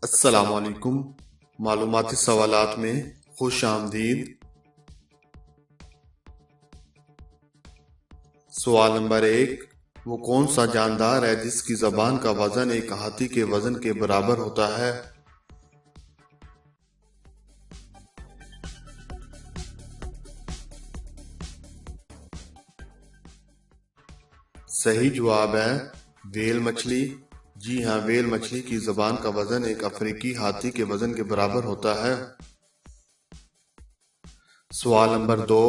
السلام علیکم۔ معلوماتی سوالات میں خوش آمدید۔ سوال نمبر 1، وہ کون سا جاندار ہے جس کی زبان کا وزن ایک ہاتھی کے وزن کے برابر ہوتا ہے؟ صحیح جواب ہے ویل مچھلی۔ جی ہاں، ویل مچھلی کی زبان کا وزن ایک افریقی ہاتھی کے وزن کے برابر ہوتا ہے۔ سوال نمبر 2،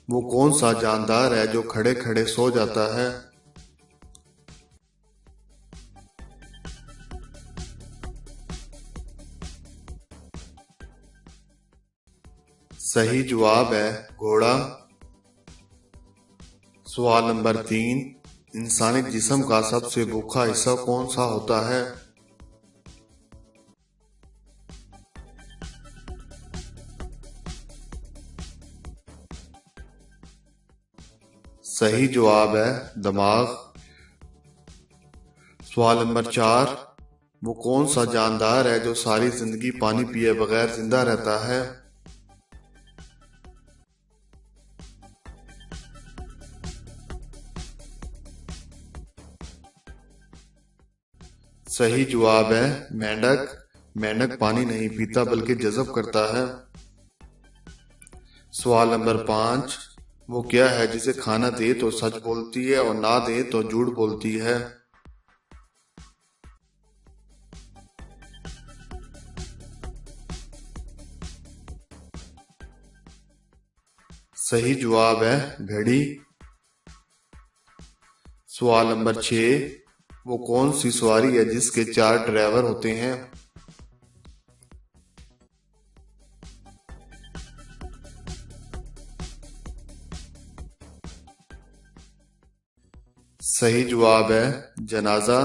وہ کون سا جاندار ہے جو کھڑے کھڑے سو جاتا ہے؟ صحیح جواب ہے گھوڑا۔ سوال نمبر 3، انسانی جسم کا سب سے بھوکا حصہ کون سا ہوتا ہے؟ صحیح جواب ہے دماغ۔ سوال نمبر 4، وہ کون سا جاندار ہے جو ساری زندگی پانی پیے بغیر زندہ رہتا ہے؟ صحیح جواب ہے مینڈک۔ مینڈک پانی نہیں پیتا بلکہ جذب کرتا ہے۔ سوال نمبر 5، وہ کیا ہے جسے کھانا دے تو سچ بولتی ہے اور نہ دے تو جھوٹ بولتی ہے؟ صحیح جواب ہے گھڑی۔ سوال نمبر 6، وہ کون سی سواری ہے جس کے 4 ڈرائیور ہوتے ہیں؟ صحیح جواب ہے جنازہ۔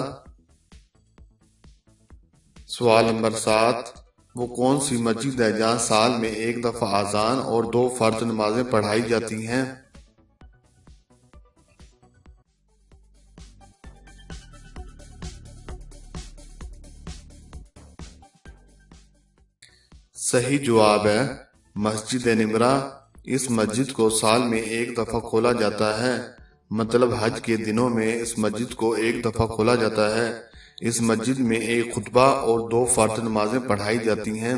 سوال نمبر 7، وہ کون سی مسجد ہے جہاں سال میں 1 دفعہ اذان اور 2 فرض نمازیں پڑھائی جاتی ہیں؟ صحیح جواب ہے مسجد نمرہ۔ اس مسجد کو سال میں 1 دفعہ کھولا جاتا ہے، مطلب حج کے دنوں میں اس مسجد کو 1 دفعہ کھولا جاتا ہے۔ اس مسجد میں ایک خطبہ اور 2 فرض نمازیں پڑھائی جاتی ہیں۔